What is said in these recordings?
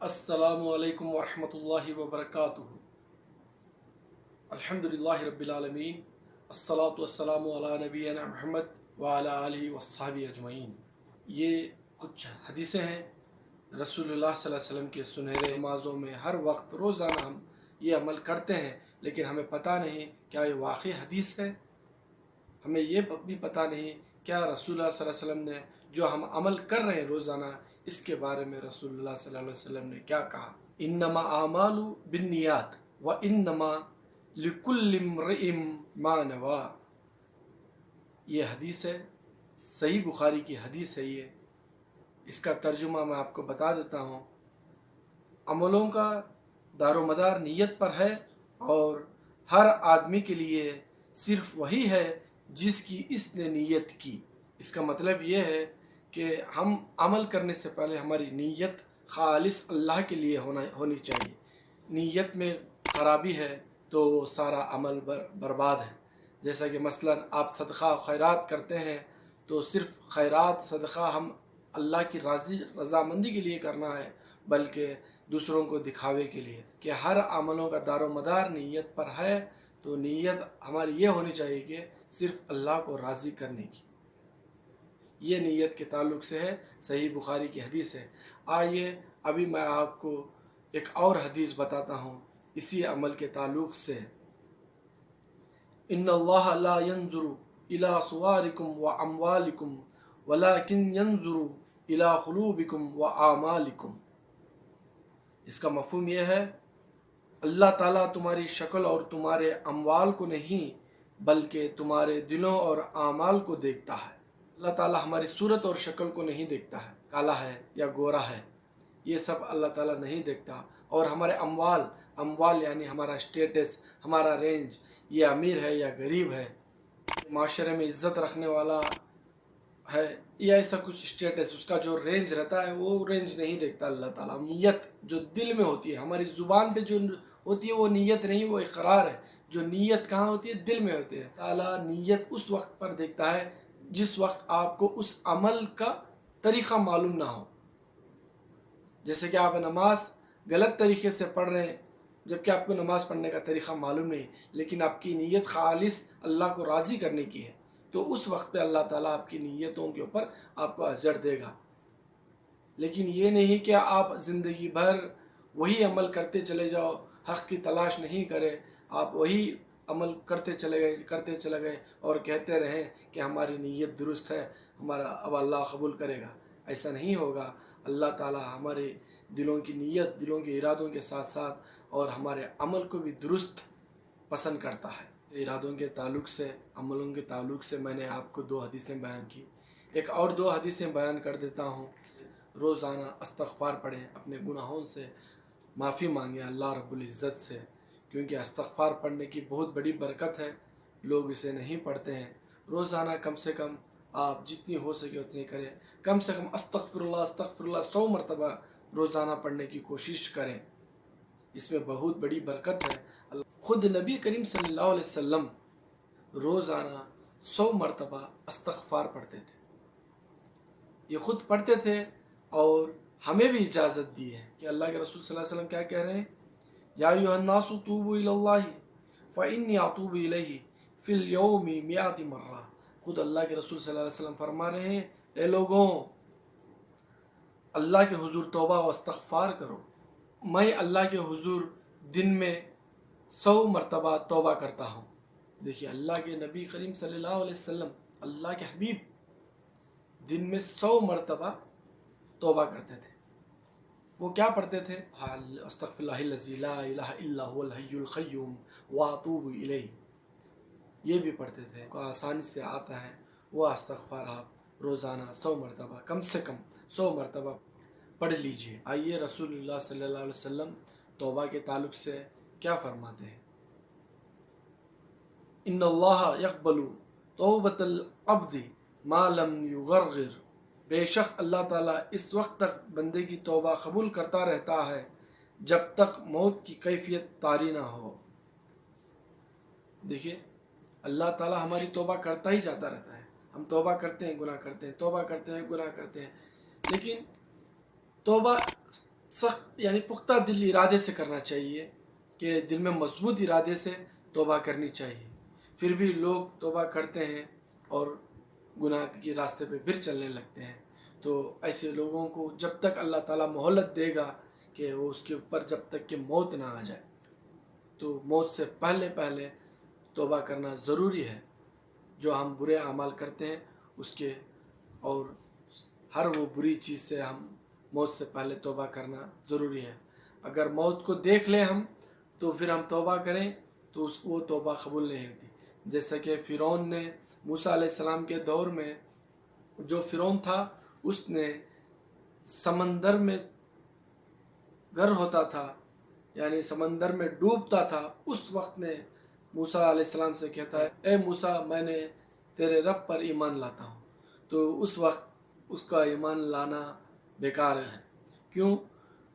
अस्सलामु अलैकुम वरहमतुल्लाहि वबरकातुहू। अल्हम्दुलिल्लाहि रब्बिल आलमीन, अस्सलातु वस्सलामु अला नबियना मुहम्मद व अला आलिहि वस्सहबिहि अजमईन। ये कुछ हदीसें हैं रसूलुल्लाह सल्लल्लाहु अलैहि वसल्लम के सुनहरे नमाज़ों में हर वक्त रोज़ाना हम ये अमल करते हैं, लेकिन हमें पता नहीं क्या ये वाकई हदीस है। हमें ये भी पता नहीं क्या रसूलुल्लाह सल्लल्लाहु अलैहि वसल्लम ने जो हम अमल कर रहे हैं रोज़ाना, इसके बारे में रसूलुल्लाह सल्लल्लाहु अलैहि वसल्लम ने क्या कहा। इन्नमा आमालु बिन्नियात व इन्नमा लिकुल्लि इम्रिइम मा नवा। ये हदीस है, सही बुखारी की हदीस है ये। इसका तर्जुमा मैं आपको बता देता हूँ। अमलों का दारोमदार नीयत पर है और हर आदमी के लिए सिर्फ वही है जिसकी इसने नीयत की। इसका मतलब ये है कि हम अमल करने से पहले हमारी नीयत खालिस अल्लाह के लिए होनी चाहिए। नीयत में खराबी है तो सारा अमल बर्बाद है। जैसा कि मसलन आप सदक़ा खैरात करते हैं तो सिर्फ खैरात सदक़ा हम अल्लाह की रज़ामंदी के लिए करना है, बल्कि दूसरों को दिखावे के लिए। कि हर अमलों का दारोमदार नीयत पर है, तो नीयत हमारी ये होनी चाहिए कि सिर्फ अल्लाह को राज़ी करने की। ये नीयत के ताल्लुक़ से है, सही बुखारी की हदीस है। आइए अभी मैं आपको एक और हदीस बताता हूँ इसी अमल के ताल्लुक़ से। इन्नल्लाह ला यंजुरु इला सुवारिकुम व अमवालिकुम वलाकिन यंजुरु इला खुलूबिकुम व आमालिकुम। इसका मफ़हूम यह है, अल्लाह ताला तुम्हारी शक्ल और तुम्हारे अमवाल को नहीं बल्कि तुम्हारे दिलों और आमाल को देखता है। अल्लाह ताला हमारी सूरत और शक्ल को नहीं देखता है, काला है या गोरा है, ये सब अल्लाह ताला नहीं देखता। और हमारे अमवाल यानी हमारा स्टेटस, हमारा रेंज, ये अमीर है या गरीब है, माशरे में इज़्ज़त रखने वाला है या ऐसा कुछ स्टेटस, उसका जो रेंज रहता है वो रेंज नहीं देखता अल्लाह ताला। नीयत जो दिल में होती है, हमारी ज़ुबान पे जो होती है वो नीयत नहीं, वो इकरार है। जो नीयत कहाँ होती है? दिल में होती है। ताला नीयत उस वक्त पर देखता है जिस वक्त आपको उस अमल का तरीक़ा मालूम ना हो। जैसे कि आप नमाज गलत तरीके से पढ़ रहे हैं, जबकि आपको नमाज़ पढ़ने का तरीक़ा मालूम नहीं, लेकिन आपकी नीयत खालिस अल्लाह को राज़ी करने की है, तो उस वक्त पे अल्लाह ताला आपकी नीयतों के ऊपर आपको अजर देगा। लेकिन ये नहीं कि आप ज़िंदगी भर वही अमल करते चले जाओ, हक़ की तलाश नहीं करें, आप वही अमल करते चले गए और कहते रहें कि हमारी नीयत दुरुस्त है, हमारा अब अल्लाह कबूल करेगा। ऐसा नहीं होगा। अल्लाह ताला हमारे दिलों की नीयत, दिलों के इरादों के साथ साथ और हमारे अमल को भी दुरुस्त पसंद करता है। इरादों के ताल्लुक़ से, अमलों के ताल्लुक़ से मैंने आपको 2 हदीसें बयान की। एक और 2 हदीसें बयान कर देता हूँ। रोज़ाना इस्तग़फ़ार पढ़ें, अपने गुनाहों से माफ़ी मांगें अल्लाह रब्बुल इज़्ज़त से, क्योंकि इस्तग़फ़ार पढ़ने की बहुत बड़ी बरकत है। लोग इसे नहीं पढ़ते हैं। रोज़ाना कम से कम आप जितनी हो सके उतनी करें। कम से कम अस्तग़फ़िरुल्लाह 100 मरतबा रोज़ाना पढ़ने की कोशिश करें। इसमें बहुत बड़ी बरकत है। ख़ुद नबी करीम सल्लल्लाहु अलैहि वसल्लम रोज़ाना 100 मरतबा इस्तग़फ़ार पढ़ते थे। ये ख़ुद पढ़ते थे और हमें भी इजाज़त दी है कि अल्लाह के रसूल सल्लल्लाहु अलैहि वसल्लम क्या कह रहे हैं, या अय्युहन्नासु तूबू इलल्लाहि फ़इन्नी अतूबु इलैहि फ़िल यौमि मिअति मर्रा। खुद अल्लाह के रसूल सल्लल्लाहु अलैहि वसल्लम फरमा रहे हैं, ए लोगों, अल्लाह के हुज़ूर तौबा व इस्तग़फ़ार करो। मैं अल्लाह के हुज़ूर दिन में 100 मरतबा तौबा करता हूँ। देखिए, अल्लाह के नबी करीम सल्लल्लाहु अलैहि वसल्लम, अल्लाह के हबीब, दिन में 100 मरतबा तौबा करते थे। वो क्या पढ़ते थे? अस्तग़फ़िरुल्लाहिल्लज़ी ला इलाहा इल्ला हुवल हय्युल क़य्यूम व अतूबु इलैहि। ये भी पढ़ते थे। को आसानी से आता है वो इस्तग़फ़ार आप रोज़ाना 100 मरतबा, कम से कम 100 मरतबा पढ़ लीजिए। आइए रसूलुल्लाह सल्लल्लाहु अलैहि वसल्लम तौबा के ताल्लुक़ से क्या फरमाते हैं। इन्नल्लाह यक़बलु तौबतल अब्दी मा लम युग़र्ग़िर। बेशक अल्लाह ताला इस वक्त तक बंदे की तौबा कबूल करता रहता है जब तक मौत की कैफियत तारी ना हो। देखिए, अल्लाह ताला हमारी तौबा करता ही जाता रहता है। हम तौबा करते हैं, गुनाह करते हैं, तौबा करते हैं, गुनाह करते हैं, लेकिन तौबा सख्त यानी पुख्ता दिल इरादे से करना चाहिए कि दिल में मजबूत इरादे से तौबा करनी चाहिए। फिर भी लोग तौबा करते हैं और गुनाह के रास्ते पे फिर चलने लगते हैं। तो ऐसे लोगों को जब तक अल्लाह ताला मोहलत देगा कि वो उसके ऊपर जब तक कि मौत ना आ जाए, तो मौत से पहले पहले तौबा करना ज़रूरी है। जो हम बुरे अमाल करते हैं उसके, और हर वो बुरी चीज़ से हम मौत से पहले तौबा करना ज़रूरी है। अगर मौत को देख लें हम तो फिर हम तौबा करें तो वो तौबा कबूल नहीं होती। जैसा कि फ़िरौन ने मूसा अलैहिस्सलाम के दौर में, जो फ़िरौन था उसने समंदर में घर होता था, यानी समंदर में डूबता था, उस वक्त ने मूसा अलैहिस्सलाम से कहता है, ए मूसा मैंने तेरे रब पर ईमान लाता हूँ। तो उस वक्त उसका ईमान लाना बेकार है। क्यों?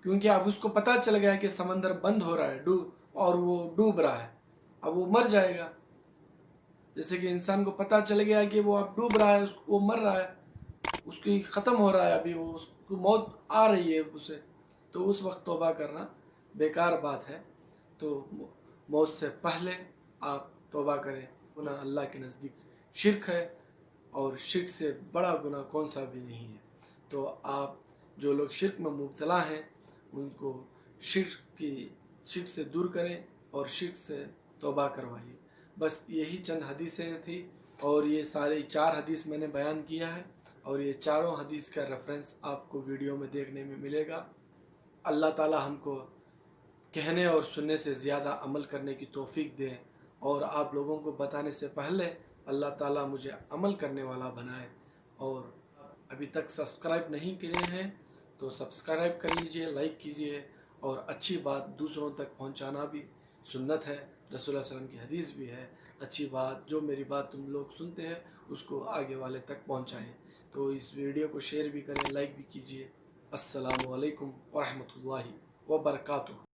क्योंकि अब उसको पता चल गया कि समंदर बंद हो रहा है, और वो डूब रहा है, अब वो मर जाएगा। जैसे कि इंसान को पता चल गया कि वो अब डूब रहा है, वो मर रहा है, उसकी ख़त्म हो रहा है, अभी वो उसको मौत आ रही है उसे, तो उस वक्त तौबा करना बेकार बात है। तो मौत से पहले आप तौबा करें। गुनाह अल्लाह के नज़दीक शिर्क है, और शिर्क से बड़ा गुनाह कौन सा भी नहीं है। तो आप जो लोग शिर्क में मुब्तला हैं उनको शिर्क से दूर करें और शिर्क से तौबा करवाइए। बस यही चंद हदीसें थी, और ये सारे 4 हदीस मैंने बयान किया है, और ये चारों हदीस का रेफरेंस आपको वीडियो में देखने में मिलेगा। अल्लाह ताला हमको कहने और सुनने से ज़्यादा अमल करने की तौफीक दे, और आप लोगों को बताने से पहले अल्लाह ताला मुझे अमल करने वाला बनाए। और अभी तक सब्सक्राइब नहीं किए हैं तो सब्सक्राइब कर लीजिए, लाइक कीजिए, और अच्छी बात दूसरों तक पहुंचाना भी सुन्नत है, रसूलुल्लाह सल्लल्लाहु अलैहि वसल्लम की हदीस भी है। अच्छी बात, जो मेरी बात तुम लोग सुनते हैं उसको आगे वाले तक पहुंचाएं। तो इस वीडियो को शेयर भी करें, लाइक भी कीजिए। अस्सलामु अलैकुम व रहमतुल्लाहि व बरकातुहू।